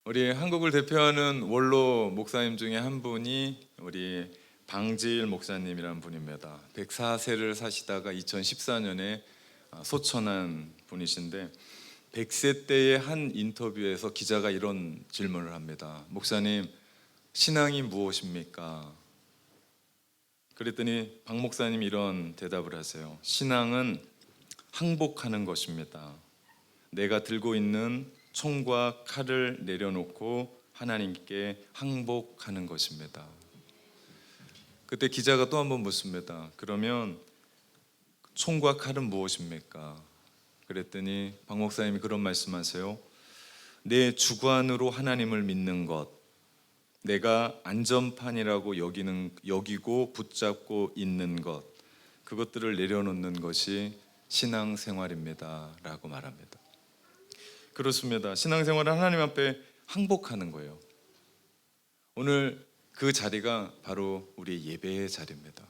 우리 한국을 대표하는 원로 목사님 중에 한 분이 우리 방지일 목사님이라는 분입니다. 104세를 사시다가 2014년에 소천한 분이신데 100세 때의 한 인터뷰에서 기자가 이런 질문을 합니다. 목사님, 신앙이 무엇입니까? 그랬더니 박 목사님이 이런 대답을 하세요. 신앙은 항복하는 것입니다. 내가 들고 있는 총과 칼을 내려놓고 하나님께 항복하는 것입니다. 그때 기자가 또 한 번 묻습니다. 그러면 총과 칼은 무엇입니까? 그랬더니 박 목사님이 그런 말씀하세요. 내 주관으로 하나님을 믿는 것, 내가 안전판이라고 여기고 붙잡고 있는 것, 그것들을 내려놓는 것이 신앙생활입니다 라고 말합니다. 그렇습니다. 신앙생활은 하나님 앞에 항복하는 거예요. 오늘 그 자리가 바로 우리 예배의 자리입니다.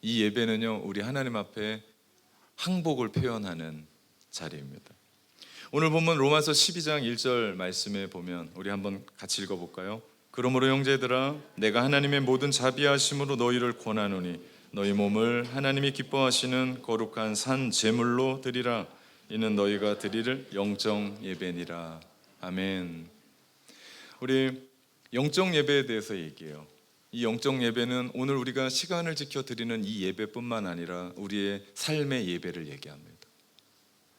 이 예배는요, 우리 하나님 앞에 항복을 표현하는 자리입니다. 오늘 본문 로마서 12장 1절 말씀에 보면 우리 한번 같이 읽어볼까요? 그러므로 형제들아, 내가 하나님의 모든 자비하심으로 너희를 권하노니 너희 몸을 하나님이 기뻐하시는 거룩한 산 제물로 드리라. 이는 너희가 드릴 영적 예배니라. 아멘. 우리 영적 예배에 대해서 얘기해요. 이 영적 예배는 오늘 우리가 시간을 지켜 드리는 이 예배뿐만 아니라 우리의 삶의 예배를 얘기합니다.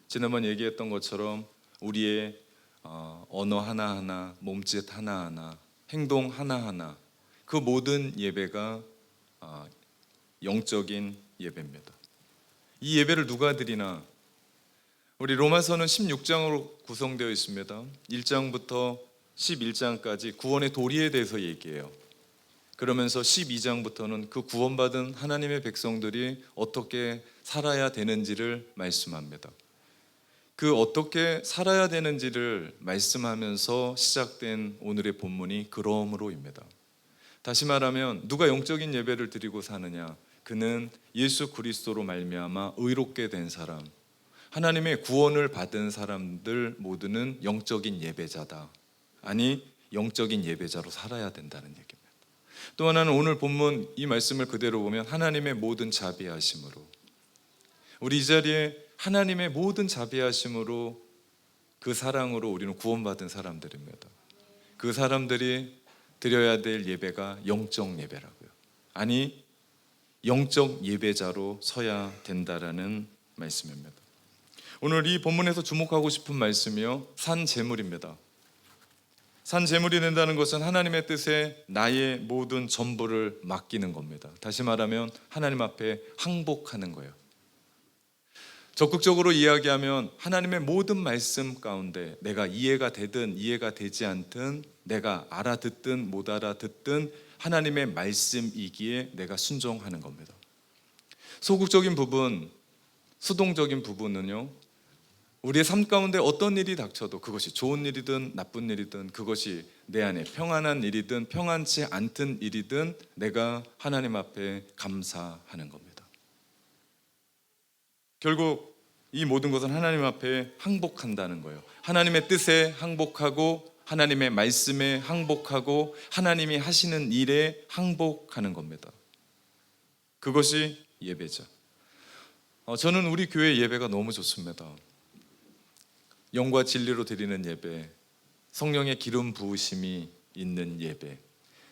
지난번 얘기했던 것처럼 우리의 언어 하나하나, 몸짓 하나하나, 행동 하나하나, 그 모든 예배가 영적인 예배입니다. 이 예배를 누가 드리나? 우리 로마서는 16장으로 구성되어 있습니다. 1장부터 11장까지 구원의 도리에 대해서 얘기해요. 그러면서 12장부터는 그 구원받은 하나님의 백성들이 어떻게 살아야 되는지를 말씀합니다. 그 어떻게 살아야 되는지를 말씀하면서 시작된 오늘의 본문이 그러므로입니다. 다시 말하면 누가 영적인 예배를 드리고 사느냐? 그는 예수 그리스도로 말미암아 의롭게 된 사람, 하나님의 구원을 받은 사람들 모두는 영적인 예배자다. 아니, 영적인 예배자로 살아야 된다는 얘기입니다. 또 하나는 오늘 본문 이 말씀을 그대로 보면 하나님의 모든 자비하심으로, 우리 이 자리에 하나님의 모든 자비하심으로 그 사랑으로 우리는 구원받은 사람들입니다. 그 사람들이 드려야 될 예배가 영적 예배라고요. 아니, 영적 예배자로 서야 된다라는 말씀입니다. 오늘 이 본문에서 주목하고 싶은 말씀이요, 산 제물입니다. 산 제물이 된다는 것은 하나님의 뜻에 나의 모든 전부를 맡기는 겁니다. 다시 말하면 하나님 앞에 항복하는 거예요. 적극적으로 이야기하면 하나님의 모든 말씀 가운데 내가 이해가 되든 이해가 되지 않든, 내가 알아듣든 못 알아듣든 하나님의 말씀이기에 내가 순종하는 겁니다. 소극적인 부분, 수동적인 부분은요, 우리의 삶 가운데 어떤 일이 닥쳐도, 그것이 좋은 일이든 나쁜 일이든, 그것이 내 안에 평안한 일이든 평안치 않든 일이든 내가 하나님 앞에 감사하는 겁니다. 결국 이 모든 것은 하나님 앞에 항복한다는 거예요. 하나님의 뜻에 항복하고, 하나님의 말씀에 항복하고, 하나님이 하시는 일에 항복하는 겁니다. 그것이 예배죠. 저는 우리 교회 예배가 너무 좋습니다. 영과 진리로 드리는 예배, 성령의 기름 부으심이 있는 예배,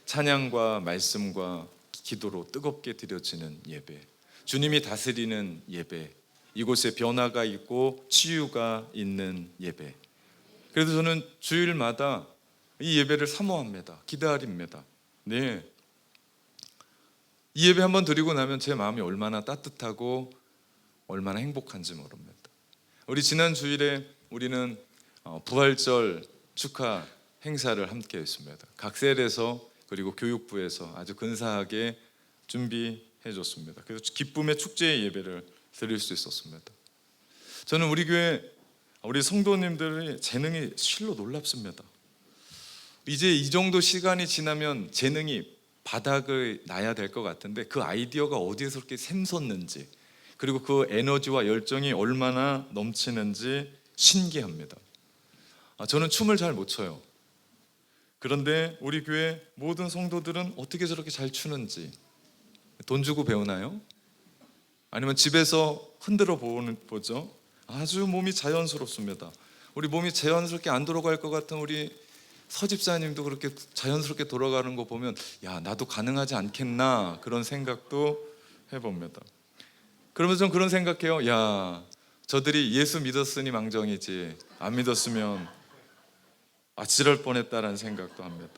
찬양과 말씀과 기도로 뜨겁게 드려지는 예배, 주님이 다스리는 예배, 이곳에 변화가 있고 치유가 있는 예배. 그래서 저는 주일마다 이 예배를 사모합니다. 기다립니다. 네. 이 예배 한번 드리고 나면 제 마음이 얼마나 따뜻하고 얼마나 행복한지 모릅니다. 우리 지난 주일에 우리는 부활절 축하 행사를 함께 했습니다. 각 셀에서 그리고 교육부에서 아주 근사하게 준비해 줬습니다. 그래서 기쁨의 축제의 예배를 드릴 수 있었습니다. 저는 우리 교회 우리 성도님들의 재능이 실로 놀랍습니다. 이제 이 정도 시간이 지나면 재능이 바닥을 놔야 될 것 같은데 그 아이디어가 어디에서 그렇게 샘솟는지, 그리고 그 에너지와 열정이 얼마나 넘치는지 신기합니다. 저는 춤을 잘 못 춰요. 그런데 우리 교회 모든 성도들은 어떻게 저렇게 잘 추는지 돈 주고 배우나요? 아니면 집에서 흔들어 보죠? 아주 몸이 자연스럽습니다. 우리 몸이 자연스럽게 안 돌아갈 것 같은 우리 서집사님도 그렇게 자연스럽게 돌아가는 거 보면 야, 나도 가능하지 않겠나 그런 생각도 해봅니다. 그러면서 좀 그런 생각해요. 야, 저들이 예수 믿었으니 망정이지 안 믿었으면 지랄 뻔했다라는 생각도 합니다.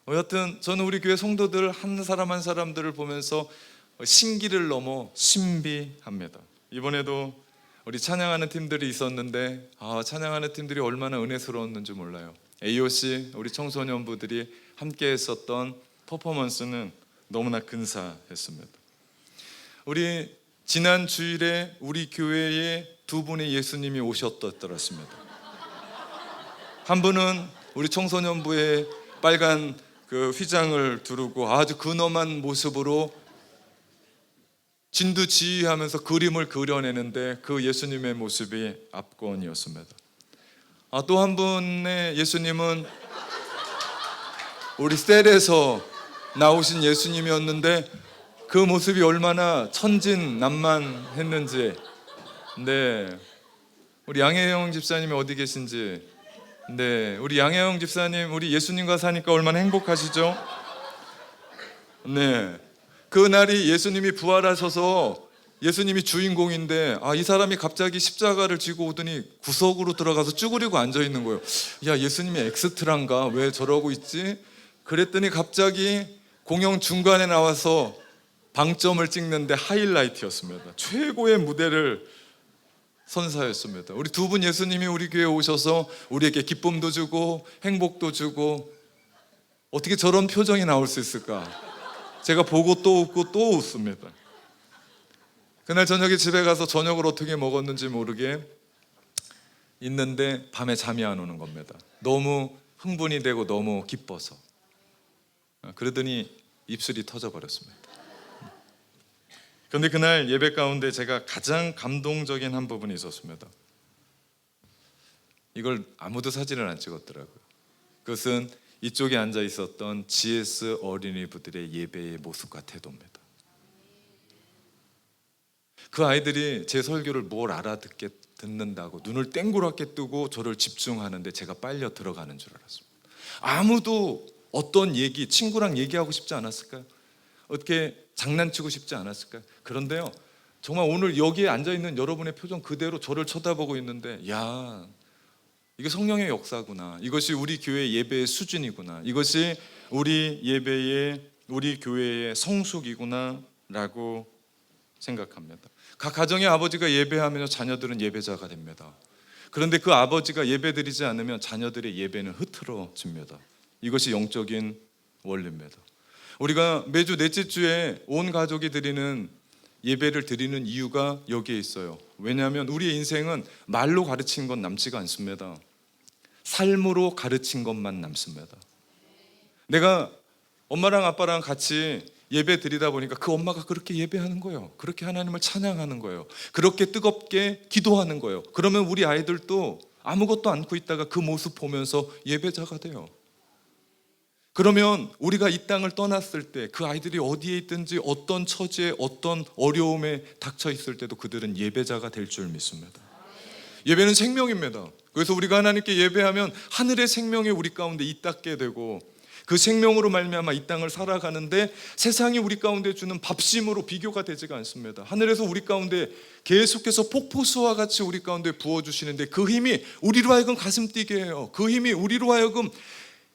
여하튼 저는 우리 교회 성도들 한 사람 한 사람들을 보면서 신기를 넘어 신비합니다. 이번에도 우리 찬양하는 팀들이 있었는데 찬양하는 팀들이 얼마나 은혜스러웠는지 몰라요. AOC 우리 청소년부들이 함께 했었던 퍼포먼스는 너무나 근사했습니다. 우리 지난 주일에 우리 교회에 두 분의 예수님이 오셨더랬습니다. 한 분은 우리 청소년부의 빨간 그 휘장을 두르고 아주 근엄한 모습으로 진두지휘하면서 그림을 그려내는데 그 예수님의 모습이 압권이었습니다. 또 한 분의 예수님은 우리 셀에서 나오신 예수님이었는데 그 모습이 얼마나 천진난만했는지. 네, 우리 양혜영 집사님이 어디 계신지. 네, 우리 양혜영 집사님 우리 예수님과 사니까 얼마나 행복하시죠? 네, 그날이 예수님이 부활하셔서 예수님이 주인공인데 이 사람이 갑자기 십자가를 지고 오더니 구석으로 들어가서 쭈그리고 앉아 있는 거예요. 야, 예수님이 엑스트라인가? 왜 저러고 있지? 그랬더니 갑자기 공연 중간에 나와서 방점을 찍는데 하이라이트였습니다. 최고의 무대를 선사했습니다. 우리 두 분 예수님이 우리 교회에 오셔서 우리에게 기쁨도 주고 행복도 주고 어떻게 저런 표정이 나올 수 있을까? 제가 보고 또 웃고 또 웃습니다. 그날 저녁에 집에 가서 저녁을 어떻게 먹었는지 모르게 있는데 밤에 잠이 안 오는 겁니다. 너무 흥분이 되고 너무 기뻐서. 그러더니 입술이 터져버렸습니다. 그런데 그날 예배 가운데 제가 가장 감동적인 한 부분이 있었습니다. 이걸 아무도 사진을 안 찍었더라고요. 그것은 이쪽에 앉아 있었던 GS 어린이부들의 예배의 모습과 태도입니다. 그 아이들이 제 설교를 뭘 알아듣게 듣는다고 눈을 땡그랗게 뜨고 저를 집중하는데 제가 빨려 들어가는 줄 알았습니다. 아무도 어떤 얘기, 친구랑 얘기하고 싶지 않았을까요? 어떻게 장난치고 싶지 않았을까요? 그런데요, 정말 오늘 여기에 앉아있는 여러분의 표정 그대로 저를 쳐다보고 있는데 야, 이게 성령의 역사구나. 이것이 우리 교회의 예배의 수준이구나. 이것이 우리 예배의, 우리 교회의 성숙이구나 라고 생각합니다. 각 가정의 아버지가 예배하면 자녀들은 예배자가 됩니다. 그런데 그 아버지가 예배드리지 않으면 자녀들의 예배는 흐트러집니다. 이것이 영적인 원리입니다. 우리가 매주 넷째 주에 온 가족이 드리는 예배를 드리는 이유가 여기에 있어요. 왜냐하면 우리의 인생은 말로 가르친 건 남지가 않습니다. 삶으로 가르친 것만 남습니다. 내가 엄마랑 아빠랑 같이 예배 드리다 보니까 그 엄마가 그렇게 예배하는 거예요. 그렇게 하나님을 찬양하는 거예요. 그렇게 뜨겁게 기도하는 거예요. 그러면 우리 아이들도 아무것도 않고 있다가 그 모습 보면서 예배자가 돼요. 그러면 우리가 이 땅을 떠났을 때 그 아이들이 어디에 있든지 어떤 처지에 어떤 어려움에 닥쳐 있을 때도 그들은 예배자가 될 줄 믿습니다. 예배는 생명입니다. 그래서 우리가 하나님께 예배하면 하늘의 생명이 우리 가운데 잇닿게 되고 그 생명으로 말미암아 이 땅을 살아가는데 세상이 우리 가운데 주는 밥심으로 비교가 되지가 않습니다. 하늘에서 우리 가운데 계속해서 폭포수와 같이 우리 가운데 부어주시는데 그 힘이 우리로 하여금 가슴 뛰게 해요. 그 힘이 우리로 하여금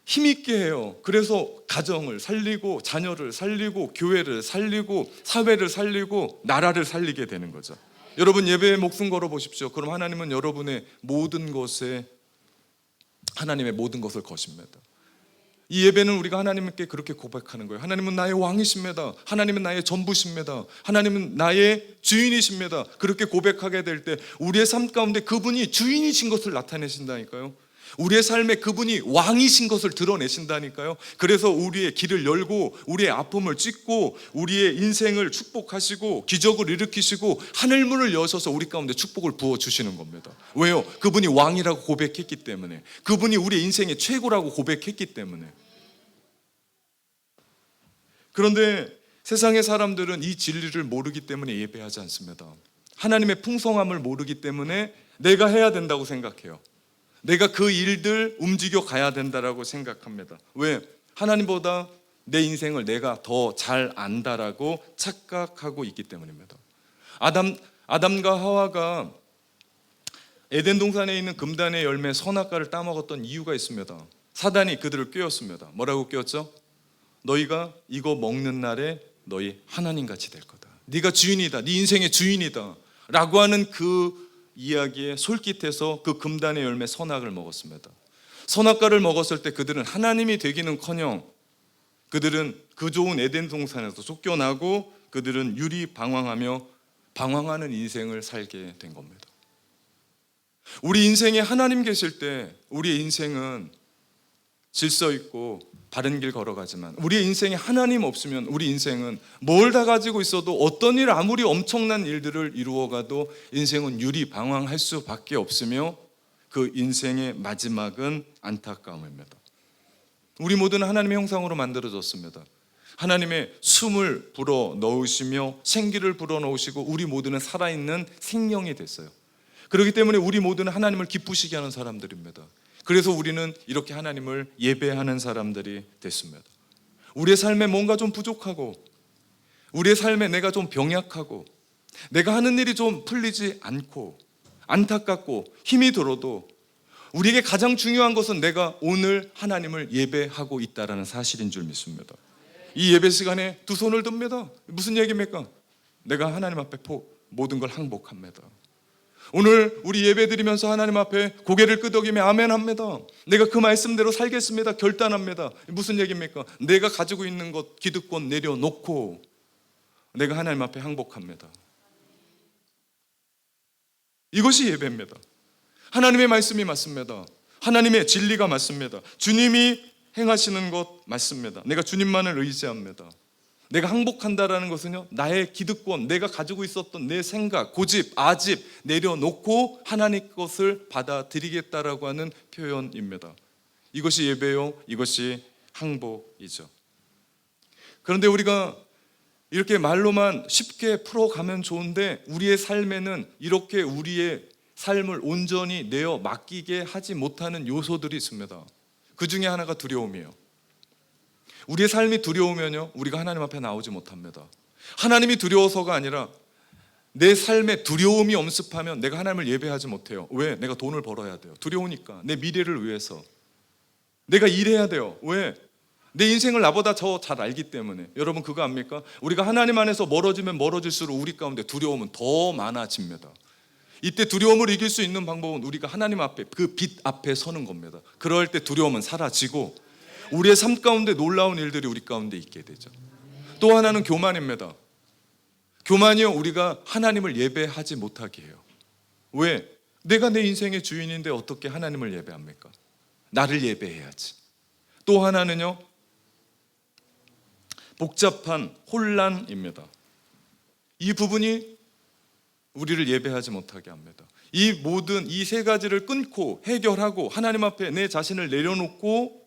힘있게 해요. 그래서 가정을 살리고 자녀를 살리고 교회를 살리고 사회를 살리고 나라를 살리게 되는 거죠. 여러분 예배에 목숨 걸어 보십시오. 그럼 하나님은 여러분의 모든 것에 하나님의 모든 것을 거십니다. 이 예배는 우리가 하나님께 그렇게 고백하는 거예요. 하나님은 나의 왕이십니다. 하나님은 나의 전부십니다. 하나님은 나의 주인이십니다. 그렇게 고백하게 될 때 우리의 삶 가운데 그분이 주인이신 것을 나타내신다니까요. 우리의 삶에 그분이 왕이신 것을 드러내신다니까요. 그래서 우리의 길을 열고 우리의 아픔을 찢고 우리의 인생을 축복하시고 기적을 일으키시고 하늘문을 여셔서 우리 가운데 축복을 부어주시는 겁니다. 왜요? 그분이 왕이라고 고백했기 때문에, 그분이 우리 인생의 최고라고 고백했기 때문에. 그런데 세상의 사람들은 이 진리를 모르기 때문에 예배하지 않습니다. 하나님의 풍성함을 모르기 때문에 내가 해야 된다고 생각해요. 내가 그 일들 움직여 가야 된다라고 생각합니다. 왜? 하나님보다 내 인생을 내가 더 잘 안다라고 착각하고 있기 때문입니다. 아담과 하와가 에덴 동산에 있는 금단의 열매 선악과를 따먹었던 이유가 있습니다. 사단이 그들을 꿰었습니다. 뭐라고 꿰었죠? 너희가 이거 먹는 날에 너희 하나님같이 될 거다. 네가 주인이다. 네 인생의 주인이다. 라고 하는 그 이야기에 솔깃해서 그 금단의 열매 선악을 먹었습니다. 선악과를 먹었을 때 그들은 하나님이 되기는커녕 그들은 그 좋은 에덴 동산에서 쫓겨나고 그들은 유리방황하며 방황하는 인생을 살게 된 겁니다. 우리 인생에 하나님 계실 때 우리의 인생은 질서 있고 바른 길 걸어가지만 우리의 인생에 하나님 없으면 우리 인생은 뭘 다 가지고 있어도 어떤 일 아무리 엄청난 일들을 이루어가도 인생은 유리방황할 수밖에 없으며 그 인생의 마지막은 안타까움입니다. 우리 모두는 하나님의 형상으로 만들어졌습니다. 하나님의 숨을 불어 넣으시며 생기를 불어 넣으시고 우리 모두는 살아있는 생명이 됐어요. 그렇기 때문에 우리 모두는 하나님을 기쁘시게 하는 사람들입니다. 그래서 우리는 이렇게 하나님을 예배하는 사람들이 됐습니다. 우리의 삶에 뭔가 좀 부족하고 우리의 삶에 내가 좀 병약하고 내가 하는 일이 좀 풀리지 않고 안타깝고 힘이 들어도 우리에게 가장 중요한 것은 내가 오늘 하나님을 예배하고 있다는 사실인 줄 믿습니다. 이 예배 시간에 두 손을 듭니다. 무슨 얘기입니까? 내가 하나님 앞에 모든 걸 항복합니다. 오늘 우리 예배 드리면서 하나님 앞에 고개를 끄덕이며 아멘합니다. 내가 그 말씀대로 살겠습니다. 결단합니다. 무슨 얘기입니까? 내가 가지고 있는 것 기득권 내려놓고 내가 하나님 앞에 항복합니다. 이것이 예배입니다. 하나님의 말씀이 맞습니다. 하나님의 진리가 맞습니다. 주님이 행하시는 것 맞습니다. 내가 주님만을 의지합니다. 내가 항복한다라는 것은요, 나의 기득권, 내가 가지고 있었던 내 생각, 고집, 아집 내려놓고 하나님 것을 받아들이겠다라고 하는 표현입니다. 이것이 예배요, 이것이 항복이죠. 그런데 우리가 이렇게 말로만 쉽게 풀어가면 좋은데 우리의 삶에는 이렇게 우리의 삶을 온전히 내어 맡기게 하지 못하는 요소들이 있습니다. 그 중에 하나가 두려움이에요. 우리의 삶이 두려우면요, 우리가 하나님 앞에 나오지 못합니다. 하나님이 두려워서가 아니라 내 삶에 두려움이 엄습하면 내가 하나님을 예배하지 못해요. 왜? 내가 돈을 벌어야 돼요. 두려우니까. 내 미래를 위해서. 내가 일해야 돼요. 왜? 내 인생을 나보다 더 잘 알기 때문에. 여러분 그거 압니까? 우리가 하나님 안에서 멀어지면 멀어질수록 우리 가운데 두려움은 더 많아집니다. 이때 두려움을 이길 수 있는 방법은 우리가 하나님 앞에 그 빛 앞에 서는 겁니다. 그럴 때 두려움은 사라지고 우리의 삶 가운데 놀라운 일들이 우리 가운데 있게 되죠. 또 하나는 교만입니다. 교만이요, 우리가 하나님을 예배하지 못하게 해요. 왜? 내가 내 인생의 주인인데 어떻게 하나님을 예배합니까? 나를 예배해야지. 또 하나는요, 복잡한 혼란입니다. 이 부분이 우리를 예배하지 못하게 합니다. 이 모든 이 세 가지를 끊고 해결하고 하나님 앞에 내 자신을 내려놓고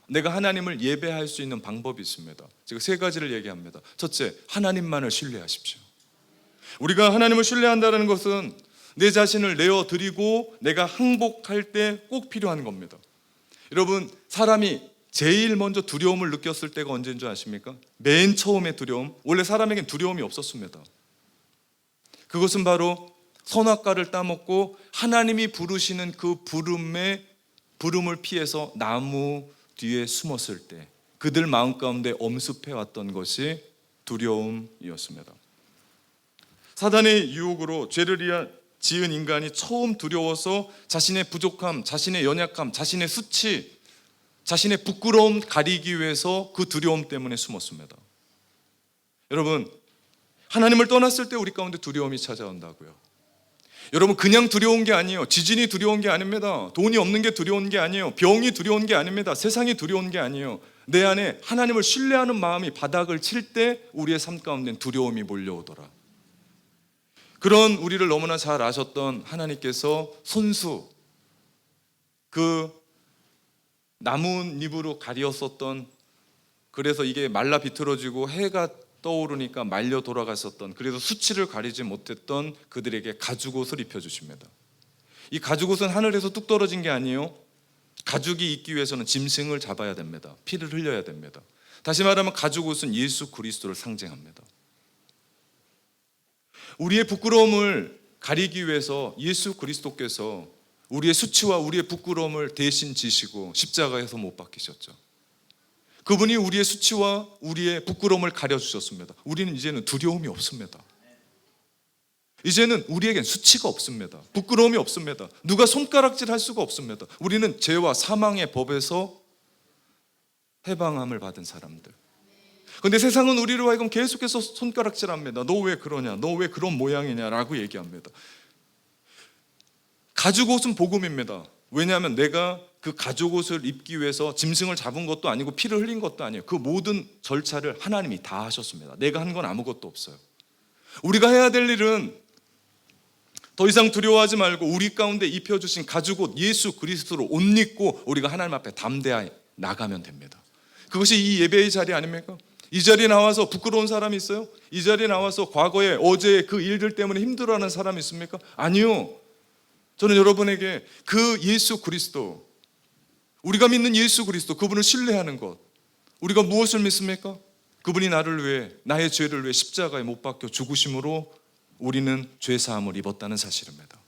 내가 하나님을 예배할 수 있는 방법이 있습니다. 제가 세 가지를 얘기합니다. 첫째, 하나님만을 신뢰하십시오. 우리가 하나님을 신뢰한다는 것은 내 자신을 내어드리고 내가 항복할 때 꼭 필요한 겁니다. 여러분, 사람이 제일 먼저 두려움을 느꼈을 때가 언제인 줄 아십니까? 맨 처음의 두려움. 원래 사람에겐 두려움이 없었습니다. 그것은 바로 선악과를 따먹고 하나님이 부르시는 그 부름을 피해서 나무 뒤에 숨었을 때 그들 마음 가운데 엄습해왔던 것이 두려움이었습니다. 사단의 유혹으로 죄를 지은 인간이 처음 두려워서 자신의 부족함, 자신의 연약함, 자신의 수치, 자신의 부끄러움 가리기 위해서 그 두려움 때문에 숨었습니다. 여러분, 하나님을 떠났을 때 우리 가운데 두려움이 찾아온다고요. 여러분, 그냥 두려운 게 아니에요. 지진이 두려운 게 아닙니다. 돈이 없는 게 두려운 게 아니에요. 병이 두려운 게 아닙니다. 세상이 두려운 게 아니에요. 내 안에 하나님을 신뢰하는 마음이 바닥을 칠 때 우리의 삶 가운데는 두려움이 몰려오더라. 그런 우리를 너무나 잘 아셨던 하나님께서 손수, 그 나뭇잎으로 가리었었던 그래서 이게 말라 비틀어지고 해가 떠오르니까 말려 돌아갔었던, 그래서 수치를 가리지 못했던 그들에게 가죽옷을 입혀주십니다. 이 가죽옷은 하늘에서 뚝 떨어진 게 아니에요. 가죽이 있기 위해서는 짐승을 잡아야 됩니다. 피를 흘려야 됩니다. 다시 말하면 가죽옷은 예수 그리스도를 상징합니다. 우리의 부끄러움을 가리기 위해서 예수 그리스도께서 우리의 수치와 우리의 부끄러움을 대신 지시고 십자가에서 못 박히셨죠. 그분이 우리의 수치와 우리의 부끄러움을 가려주셨습니다. 우리는 이제는 두려움이 없습니다. 이제는 우리에겐 수치가 없습니다. 부끄러움이 없습니다. 누가 손가락질 할 수가 없습니다. 우리는 죄와 사망의 법에서 해방함을 받은 사람들. 그런데 세상은 우리로 하여금 계속해서 손가락질합니다. 너 왜 그러냐? 너 왜 그런 모양이냐? 라고 얘기합니다. 가죽옷은 복음입니다. 왜냐하면 내가 그 가죽옷을 입기 위해서 짐승을 잡은 것도 아니고 피를 흘린 것도 아니에요. 그 모든 절차를 하나님이 다 하셨습니다. 내가 한 건 아무것도 없어요. 우리가 해야 될 일은 더 이상 두려워하지 말고 우리 가운데 입혀주신 가죽옷 예수 그리스도로 옷 입고 우리가 하나님 앞에 담대하게 나가면 됩니다. 그것이 이 예배의 자리 아닙니까? 이 자리에 나와서 부끄러운 사람이 있어요? 이 자리에 나와서 과거에 어제 그 일들 때문에 힘들어하는 사람이 있습니까? 아니요. 저는 여러분에게 그 예수 그리스도, 우리가 믿는 예수 그리스도, 그분을 신뢰하는 것, 우리가 무엇을 믿습니까? 그분이 나를 위해, 나의 죄를 위해 십자가에 못 박혀 죽으심으로 우리는 죄사함을 입었다는 사실입니다.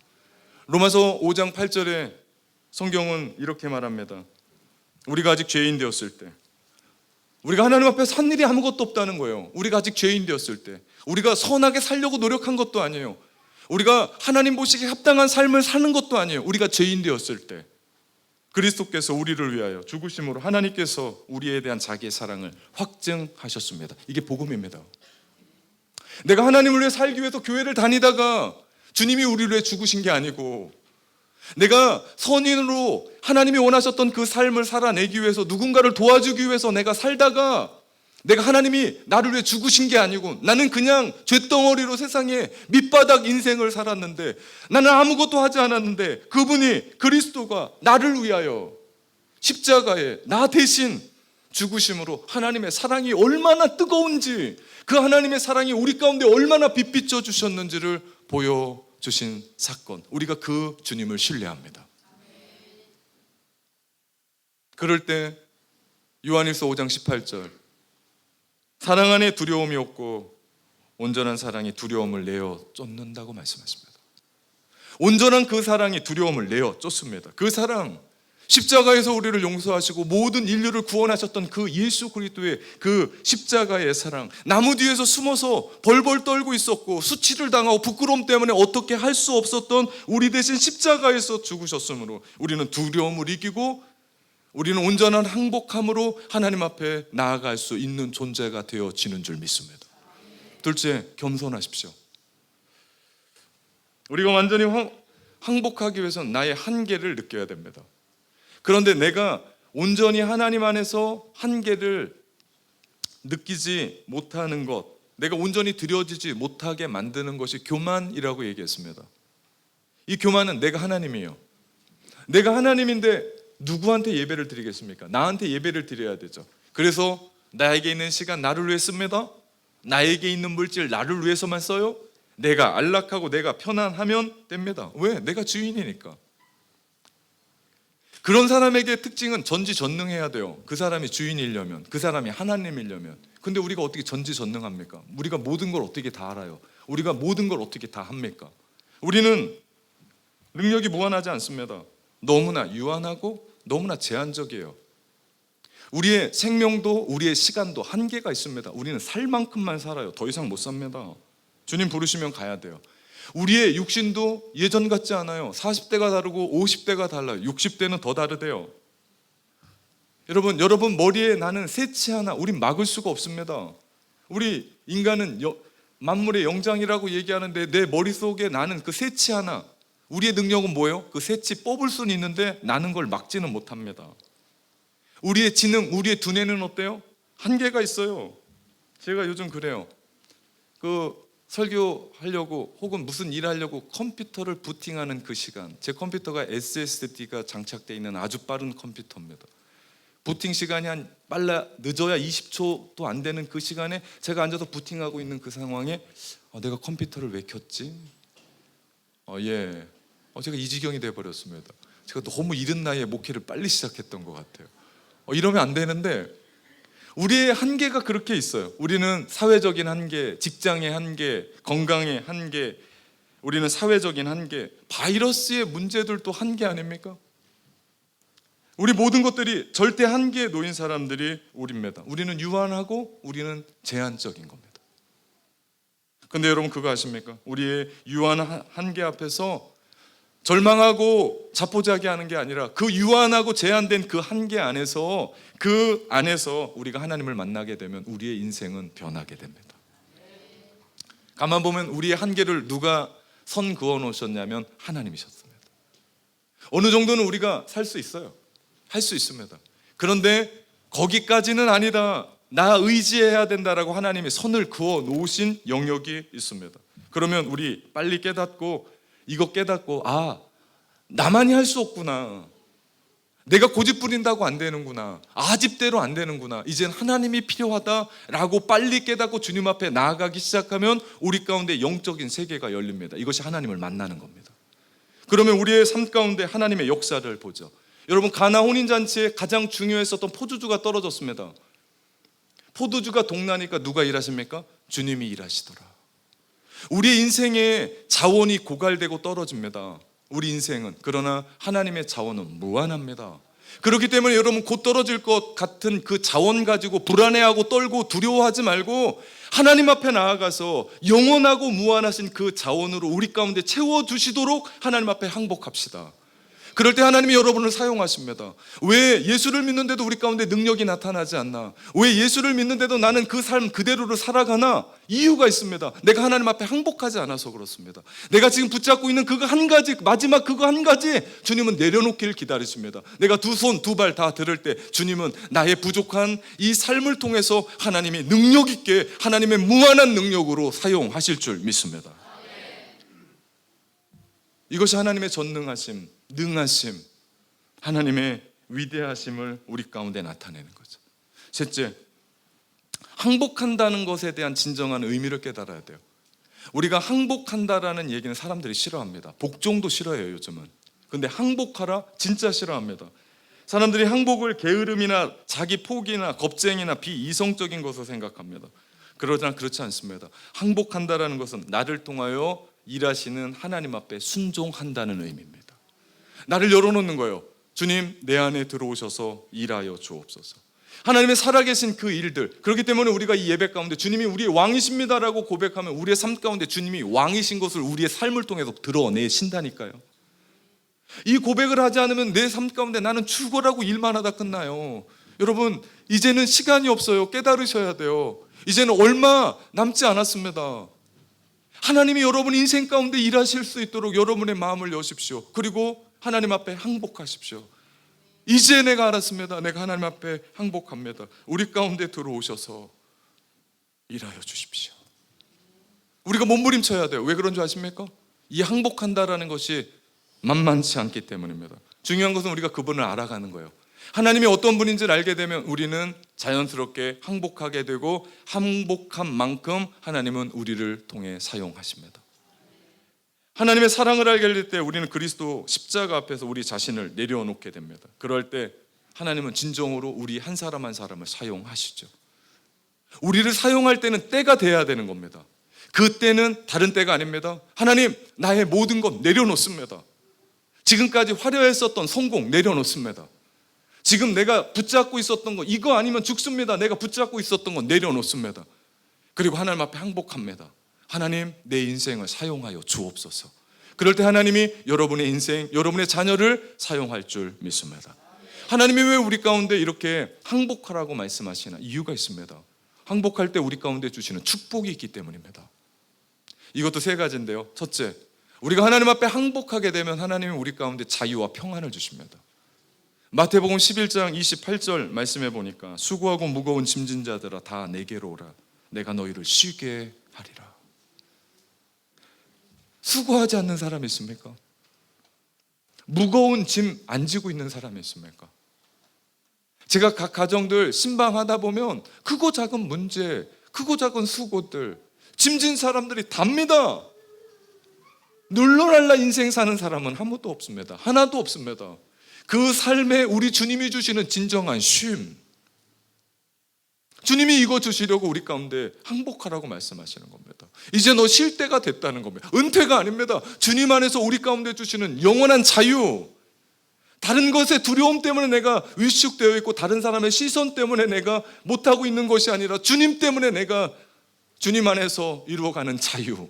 로마서 5장 8절에 성경은 이렇게 말합니다. 우리가 아직 죄인 되었을 때, 우리가 하나님 앞에서 한 일이 아무것도 없다는 거예요. 우리가 아직 죄인 되었을 때, 우리가 선하게 살려고 노력한 것도 아니에요. 우리가 하나님 보시기에 합당한 삶을 사는 것도 아니에요. 우리가 죄인 되었을 때 그리스도께서 우리를 위하여 죽으심으로 하나님께서 우리에 대한 자기의 사랑을 확증하셨습니다. 이게 복음입니다. 내가 하나님을 위해 살기 위해서 교회를 다니다가 주님이 우리를 위해 죽으신 게 아니고, 내가 선인으로 하나님이 원하셨던 그 삶을 살아내기 위해서 누군가를 도와주기 위해서 내가 살다가 내가 하나님이 나를 위해 죽으신 게 아니고 나는 그냥 쇳덩어리로 세상에 밑바닥 인생을 살았는데, 나는 아무것도 하지 않았는데 그분이 그리스도가 나를 위하여 십자가에 나 대신 죽으심으로 하나님의 사랑이 얼마나 뜨거운지, 그 하나님의 사랑이 우리 가운데 얼마나 빛비춰 주셨는지를 보여주신 사건, 우리가 그 주님을 신뢰합니다. 그럴 때 요한일서 5장 18절, 사랑 안에 두려움이 없고 온전한 사랑이 두려움을 내어 쫓는다고 말씀하십니다. 온전한 그 사랑이 두려움을 내어 쫓습니다. 그 사랑, 십자가에서 우리를 용서하시고 모든 인류를 구원하셨던 그 예수 그리스도의 그 십자가의 사랑, 나무 뒤에서 숨어서 벌벌 떨고 있었고 수치를 당하고 부끄러움 때문에 어떻게 할 수 없었던 우리 대신 십자가에서 죽으셨으므로 우리는 두려움을 이기고 우리는 온전한 행복함으로 하나님 앞에 나아갈 수 있는 존재가 되어지는 줄 믿습니다. 둘째, 겸손하십시오. 우리가 완전히 행복하기 위해서는 나의 한계를 느껴야 됩니다. 그런데 내가 온전히 하나님 안에서 한계를 느끼지 못하는 것, 내가 온전히 드려지지 못하게 만드는 것이 교만이라고 얘기했습니다. 이 교만은 내가 하나님이에요. 내가 하나님인데 누구한테 예배를 드리겠습니까? 나한테 예배를 드려야 되죠. 그래서 나에게 있는 시간 나를 위해 씁니다. 나에게 있는 물질 나를 위해서만 써요. 내가 안락하고 내가 편안하면 됩니다. 왜? 내가 주인이니까. 그런 사람에게 특징은 전지전능해야 돼요. 그 사람이 주인이려면, 그 사람이 하나님이려면. 근데 우리가 어떻게 전지전능합니까? 우리가 모든 걸 어떻게 다 알아요? 우리가 모든 걸 어떻게 다 합니까? 우리는 능력이 무한하지 않습니다. 너무나 유한하고 너무나 제한적이에요. 우리의 생명도 우리의 시간도 한계가 있습니다. 우리는 살 만큼만 살아요. 더 이상 못 삽니다. 주님 부르시면 가야 돼요. 우리의 육신도 예전 같지 않아요. 40대가 다르고 50대가 달라요. 60대는 더 다르대요. 여러분 머리에 나는 새치 하나 우린 막을 수가 없습니다. 우리 인간은 만물의 영장이라고 얘기하는데 내 머릿속에 나는 그 새치 하나, 우리의 능력은 뭐예요? 그 새치 뽑을 수는 있는데 나는 걸 막지는 못합니다. 우리의 지능, 우리의 두뇌는 어때요? 한계가 있어요. 제가 요즘 그래요. 설교하려고 혹은 무슨 일하려고 컴퓨터를 부팅하는 그 시간, 제 컴퓨터가 SSD가 장착되어 있는 아주 빠른 컴퓨터입니다. 부팅 시간이 늦어야 20초도 안 되는 그 시간에 제가 앉아서 부팅하고 있는 그 상황에 내가 컴퓨터를 왜 켰지? 제가 이 지경이 돼버렸습니다. 제가 너무 이른 나이에 목회를 빨리 시작했던 것 같아요. 이러면 안 되는데 우리의 한계가 그렇게 있어요. 우리는 사회적인 한계, 직장의 한계, 건강의 한계, 우리는 사회적인 한계, 바이러스의 문제들도 한계 아닙니까? 우리 모든 것들이 절대 한계에 놓인 사람들이 우리입니다. 우리는 유한하고 우리는 제한적인 겁니다. 근데 여러분 그거 아십니까? 우리의 유한 한계 앞에서 절망하고 자포자기하는 게 아니라 그 유한하고 제한된 그 한계 안에서 우리가 하나님을 만나게 되면 우리의 인생은 변하게 됩니다. 가만 보면 우리의 한계를 누가 선 그어 놓으셨냐면 하나님이셨습니다. 어느 정도는 우리가 살 수 있어요. 할 수 있습니다. 그런데 거기까지는 아니다. 나 의지해야 된다라고 하나님이 선을 그어 놓으신 영역이 있습니다. 그러면 우리 빨리 이거 깨닫고 나만이 할 수 없구나. 내가 고집 부린다고 안 되는구나. 아집대로 안 되는구나. 이젠 하나님이 필요하다라고 빨리 깨닫고 주님 앞에 나아가기 시작하면 우리 가운데 영적인 세계가 열립니다. 이것이 하나님을 만나는 겁니다. 그러면 우리의 삶 가운데 하나님의 역사를 보죠. 여러분 가나 혼인잔치에 가장 중요했었던 포도주가 떨어졌습니다. 포도주가 동나니까 누가 일하십니까? 주님이 일하시더라. 우리의 인생에 자원이 고갈되고 떨어집니다. 우리 인생은. 그러나 하나님의 자원은 무한합니다. 그렇기 때문에 여러분 곧 떨어질 것 같은 그 자원 가지고 불안해하고 떨고 두려워하지 말고 하나님 앞에 나아가서 영원하고 무한하신 그 자원으로 우리 가운데 채워주시도록 하나님 앞에 항복합시다. 그럴 때 하나님이 여러분을 사용하십니다. 왜 예수를 믿는데도 우리 가운데 능력이 나타나지 않나? 왜 예수를 믿는데도 나는 그 삶 그대로를 살아가나? 이유가 있습니다. 내가 하나님 앞에 항복하지 않아서 그렇습니다. 내가 지금 붙잡고 있는 그거 한 가지, 마지막 그거 한 가지 주님은 내려놓기를 기다리십니다. 내가 두 손, 두 발 다 들을 때 주님은 나의 부족한 이 삶을 통해서 하나님이 능력 있게 하나님의 무한한 능력으로 사용하실 줄 믿습니다. 이것이 하나님의 전능하심, 능하심, 하나님의 위대하심을 우리 가운데 나타내는 거죠. 셋째, 항복한다는 것에 대한 진정한 의미를 깨달아야 돼요. 우리가 항복한다라는 얘기는 사람들이 싫어합니다. 복종도 싫어해요 요즘은. 근데 항복하라 진짜 싫어합니다. 사람들이 항복을 게으름이나 자기 포기나 겁쟁이나 비이성적인 것으로 생각합니다. 그러나 그렇지 않습니다. 항복한다라는 것은 나를 통하여 일하시는 하나님 앞에 순종한다는 의미입니다. 나를 열어놓는 거예요. 주님 내 안에 들어오셔서 일하여 주옵소서. 하나님의 살아계신 그 일들, 그렇기 때문에 우리가 이 예배 가운데 주님이 우리의 왕이십니다라고 고백하면 우리의 삶 가운데 주님이 왕이신 것을 우리의 삶을 통해서 드러내신다니까요. 이 고백을 하지 않으면 내 삶 가운데 나는 죽어라고 일만 하다 끝나요. 여러분 이제는 시간이 없어요. 깨달으셔야 돼요. 이제는 얼마 남지 않았습니다. 하나님이 여러분 인생 가운데 일하실 수 있도록 여러분의 마음을 여십시오. 그리고 하나님 앞에 항복하십시오. 이제 내가 알았습니다. 내가 하나님 앞에 항복합니다. 우리 가운데 들어오셔서 일하여 주십시오. 우리가 몸부림쳐야 돼요. 왜 그런 줄 아십니까? 이 항복한다라는 것이 만만치 않기 때문입니다. 중요한 것은 우리가 그분을 알아가는 거예요. 하나님이 어떤 분인지를 알게 되면 우리는 자연스럽게 항복하게 되고 항복한 만큼 하나님은 우리를 통해 사용하십니다. 하나님의 사랑을 알게 될 때 우리는 그리스도 십자가 앞에서 우리 자신을 내려놓게 됩니다. 그럴 때 하나님은 진정으로 우리 한 사람 한 사람을 사용하시죠. 우리를 사용할 때는 때가 돼야 되는 겁니다. 그 때는 다른 때가 아닙니다. 하나님 나의 모든 것 내려놓습니다. 지금까지 화려했었던 성공 내려놓습니다. 지금 내가 붙잡고 있었던 거 이거 아니면 죽습니다. 내가 붙잡고 있었던 거 내려놓습니다. 그리고 하나님 앞에 항복합니다. 하나님 내 인생을 사용하여 주옵소서. 그럴 때 하나님이 여러분의 인생, 여러분의 자녀를 사용할 줄 믿습니다. 하나님이 왜 우리 가운데 이렇게 항복하라고 말씀하시나? 이유가 있습니다. 항복할 때 우리 가운데 주시는 축복이 있기 때문입니다. 이것도 세 가지인데요. 첫째, 우리가 하나님 앞에 항복하게 되면 하나님이 우리 가운데 자유와 평안을 주십니다. 마태복음 11장 28절 말씀해 보니까 수고하고 무거운 짐진 자들아 다 내게로 오라. 내가 너희를 쉬게 하리라. 수고하지 않는 사람이 있습니까? 무거운 짐 안 지고 있는 사람이 있습니까? 제가 각 가정들 신방하다 보면 크고 작은 문제, 크고 작은 수고들, 짐진 사람들이 답니다. 눌러랄라 인생 사는 사람은 아무도 없습니다. 하나도 없습니다. 그 삶에 우리 주님이 주시는 진정한 쉼, 주님이 이거 주시려고 우리 가운데 항복하라고 말씀하시는 겁니다. 이제 너 쉴 때가 됐다는 겁니다. 은퇴가 아닙니다. 주님 안에서 우리 가운데 주시는 영원한 자유, 다른 것의 두려움 때문에 내가 위축되어 있고 다른 사람의 시선 때문에 내가 못하고 있는 것이 아니라 주님 때문에 내가 주님 안에서 이루어가는 자유,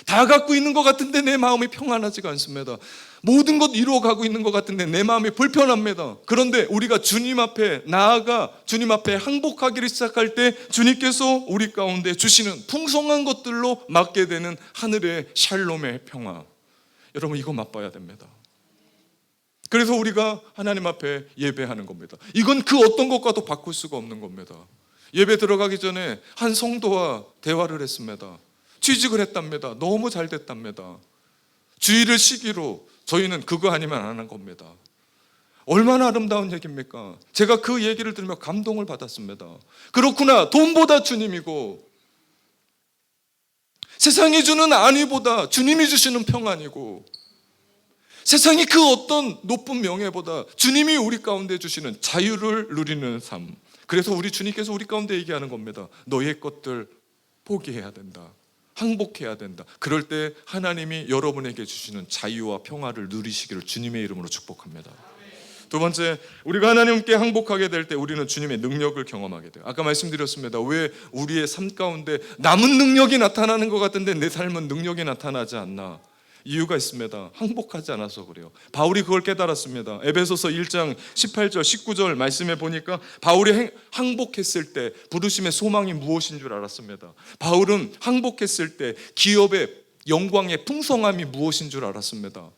다 갖고 있는 것 같은데 내 마음이 평안하지가 않습니다. 모든 것 이루어가고 있는 것 같은데 내 마음이 불편합니다. 그런데 우리가 주님 앞에 나아가 주님 앞에 항복하기를 시작할 때 주님께서 우리 가운데 주시는 풍성한 것들로 맞게 되는 하늘의 샬롬의 평화, 여러분 이거 맛봐야 됩니다. 그래서 우리가 하나님 앞에 예배하는 겁니다. 이건 그 어떤 것과도 바꿀 수가 없는 겁니다. 예배 들어가기 전에 한 성도와 대화를 했습니다. 취직을 했답니다. 너무 잘 됐답니다. 주일을 쉬기로 저희는 그거 아니면 안 하는 겁니다. 얼마나 아름다운 얘기입니까? 제가 그 얘기를 들으며 감동을 받았습니다. 그렇구나, 돈보다 주님이고 세상이 주는 안위보다 주님이 주시는 평안이고 세상이 그 어떤 높은 명예보다 주님이 우리 가운데 주시는 자유를 누리는 삶. 그래서 우리 주님께서 우리 가운데 얘기하는 겁니다. 너의 것들 포기해야 된다. 항복해야 된다. 그럴 때 하나님이 여러분에게 주시는 자유와 평화를 누리시기를 주님의 이름으로 축복합니다. 두 번째, 우리가 하나님께 항복하게 될 때 우리는 주님의 능력을 경험하게 돼요. 아까 말씀드렸습니다. 왜 우리의 삶 가운데 남은 능력이 나타나는 것 같은데 내 삶은 능력이 나타나지 않나? 이유가 있습니다. 항복하지 않아서 그래요. 바울이 그걸 깨달았습니다. 에베소서 1장 18절 19절 말씀에 보니까 바울이 항복했을 때 부르심의 소망이 무엇인 줄 알았습니다. 바울은 항복했을 때 기업의 영광의 풍성함이 무엇인 줄 알았습니다.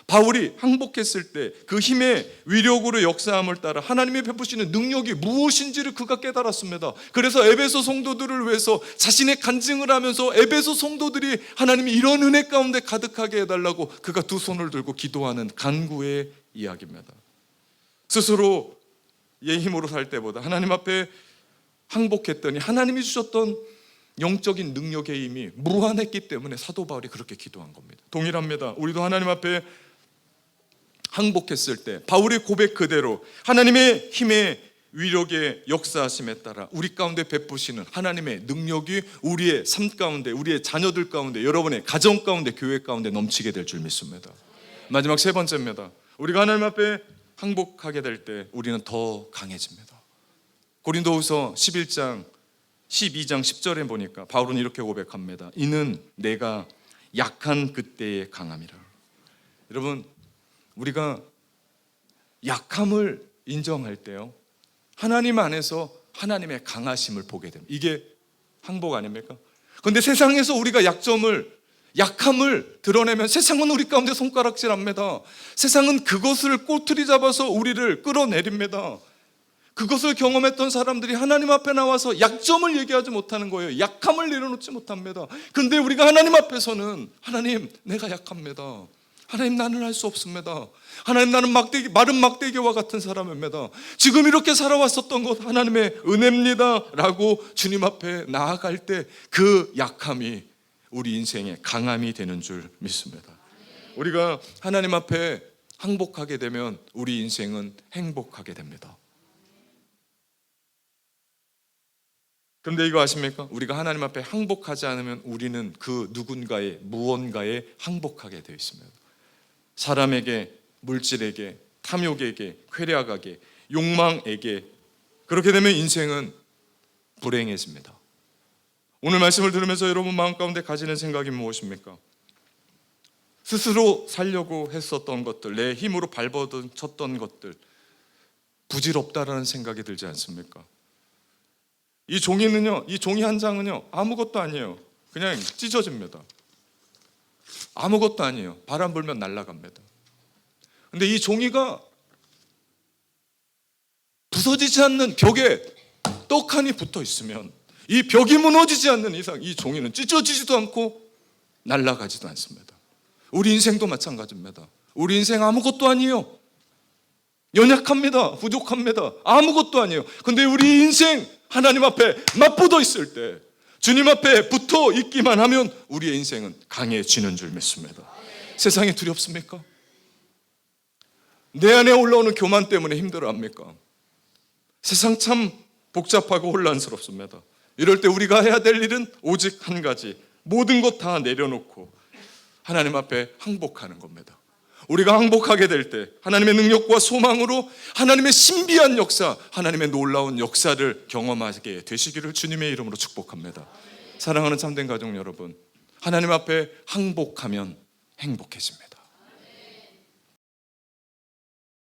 바울이 항복했을 때 그 힘의 위력으로 역사함을 따라 하나님이 베푸시는 능력이 무엇인지를 그가 깨달았습니다. 그래서 에베소 성도들을 위해서 자신의 간증을 하면서 에베소 성도들이 하나님이 이런 은혜 가운데 가득하게 해달라고 그가 두 손을 들고 기도하는 간구의 이야기입니다. 스스로 의 힘으로 살 때보다 하나님 앞에 항복했더니 하나님이 주셨던 영적인 능력의 힘이 무한했기 때문에 사도 바울이 그렇게 기도한 겁니다. 동일합니다. 우리도 하나님 앞에 항복했을 때 바울의 고백 그대로 하나님의 힘의 위력의 역사하심에 따라 우리 가운데 베푸시는 하나님의 능력이 우리의 삶 가운데, 우리의 자녀들 가운데, 여러분의 가정 가운데, 교회 가운데 넘치게 될 줄 믿습니다. 마지막 세 번째입니다. 우리가 하나님 앞에 항복하게 될 때 우리는 더 강해집니다. 고린도후서 11장 12장 10절에 보니까 바울은 이렇게 고백합니다. 이는 내가 약한 그때의 강함이라. 여러분, 우리가 약함을 인정할 때요, 하나님 안에서 하나님의 강하심을 보게 됩니다. 이게 항복 아닙니까? 그런데 세상에서 우리가 약함을 드러내면 세상은 우리 가운데 손가락질합니다. 세상은 그것을 꼬투리 잡아서 우리를 끌어내립니다. 그것을 경험했던 사람들이 하나님 앞에 나와서 약점을 얘기하지 못하는 거예요. 약함을 내려놓지 못합니다. 그런데 우리가 하나님 앞에서는 하나님, 내가 약합니다. 하나님, 나는 할 수 없습니다. 하나님, 나는 마른 막대기와 같은 사람입니다. 지금 이렇게 살아왔었던 것 하나님의 은혜입니다 라고 주님 앞에 나아갈 때 그 약함이 우리 인생의 강함이 되는 줄 믿습니다. 우리가 하나님 앞에 항복하게 되면 우리 인생은 행복하게 됩니다. 그런데 이거 아십니까? 우리가 하나님 앞에 항복하지 않으면 우리는 그 누군가의 무언가에 항복하게 되어 있습니다. 사람에게, 물질에게, 탐욕에게, 쾌락에게, 욕망에게. 그렇게 되면 인생은 불행해집니다. 오늘 말씀을 들으면서 여러분 마음 가운데 가지는 생각이 무엇입니까? 스스로 살려고 했었던 것들, 내 힘으로 발버둥 쳤던 것들, 부질없다라는 생각이 들지 않습니까? 이 종이는요, 이 종이 한 장은요, 아무것도 아니에요. 그냥 찢어집니다. 아무것도 아니에요. 바람 불면 날아갑니다. 근데 이 종이가 부서지지 않는 벽에 떡하니 붙어 있으면, 이 벽이 무너지지 않는 이상 이 종이는 찢어지지도 않고 날아가지도 않습니다. 우리 인생도 마찬가지입니다. 우리 인생 아무것도 아니에요. 연약합니다. 부족합니다. 아무것도 아니에요. 근데 우리 인생 하나님 앞에 맞붙어 있을 때, 주님 앞에 붙어 있기만 하면 우리의 인생은 강해지는 줄 믿습니다. 세상이 두렵습니까? 내 안에 올라오는 교만 때문에 힘들어합니까? 세상 참 복잡하고 혼란스럽습니다. 이럴 때 우리가 해야 될 일은 오직 한 가지, 모든 것 다 내려놓고 하나님 앞에 항복하는 겁니다. 우리가 항복하게 될 때 하나님의 능력과 소망으로 하나님의 신비한 역사, 하나님의 놀라운 역사를 경험하게 되시기를 주님의 이름으로 축복합니다. 사랑하는 참된 가족 여러분, 하나님 앞에 항복하면 행복해집니다.